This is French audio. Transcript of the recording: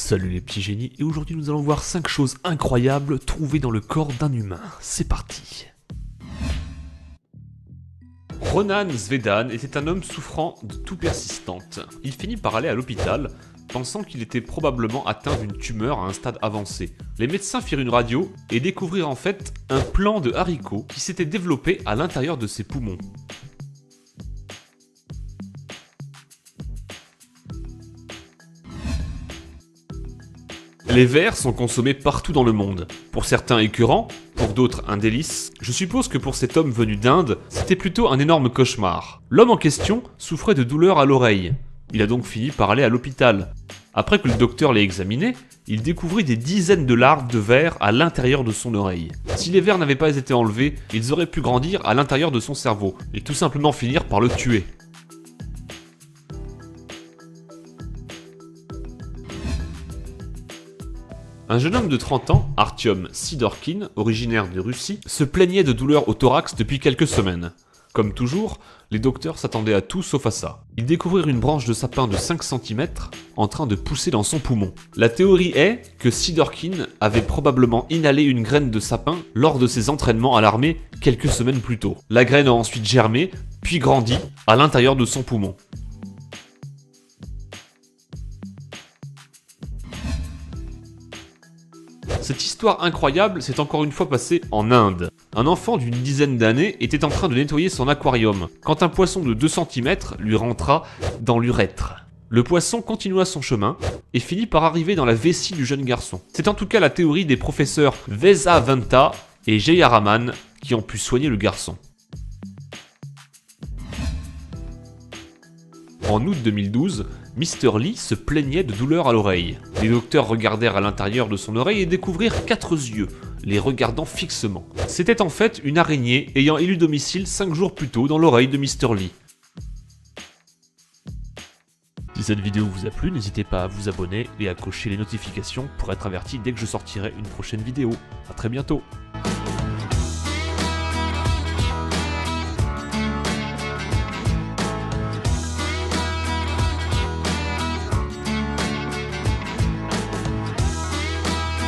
Salut les petits génies, et aujourd'hui nous allons voir 5 choses incroyables trouvées dans le corps d'un humain. C'est parti. Ronan Zvedan était un homme souffrant de toux persistante. Il finit par aller à l'hôpital, pensant qu'il était probablement atteint d'une tumeur à un stade avancé. Les médecins firent une radio et découvrirent en fait un plant de haricot qui s'était développé à l'intérieur de ses poumons. Les vers sont consommés partout dans le monde. Pour certains écœurants, pour d'autres un délice. Je suppose que pour cet homme venu d'Inde, c'était plutôt un énorme cauchemar. L'homme en question souffrait de douleurs à l'oreille. Il a donc fini par aller à l'hôpital. Après que le docteur l'ait examiné, il découvrit des dizaines de larves de vers à l'intérieur de son oreille. Si les vers n'avaient pas été enlevés, ils auraient pu grandir à l'intérieur de son cerveau et tout simplement finir par le tuer. Un jeune homme de 30 ans, Artyom Sidorkin, originaire de Russie, se plaignait de douleurs au thorax depuis quelques semaines. Comme toujours, les docteurs s'attendaient à tout sauf à ça. Ils découvrirent une branche de sapin de 5 cm en train de pousser dans son poumon. La théorie est que Sidorkin avait probablement inhalé une graine de sapin lors de ses entraînements à l'armée quelques semaines plus tôt. La graine a ensuite germé, puis grandi à l'intérieur de son poumon. Cette histoire incroyable s'est encore une fois passée en Inde. Un enfant d'une dizaine d'années était en train de nettoyer son aquarium, quand un poisson de 2 cm lui rentra dans l'urètre. Le poisson continua son chemin et finit par arriver dans la vessie du jeune garçon. C'est en tout cas la théorie des professeurs Vesavanta et Jayaraman qui ont pu soigner le garçon. En août 2012, Mr. Lee se plaignait de douleurs à l'oreille. Les docteurs regardèrent à l'intérieur de son oreille et découvrirent 4 yeux, les regardant fixement. C'était en fait une araignée ayant élu domicile 5 jours plus tôt dans l'oreille de Mr. Lee. Si cette vidéo vous a plu, n'hésitez pas à vous abonner et à cocher les notifications pour être averti dès que je sortirai une prochaine vidéo. A très bientôt.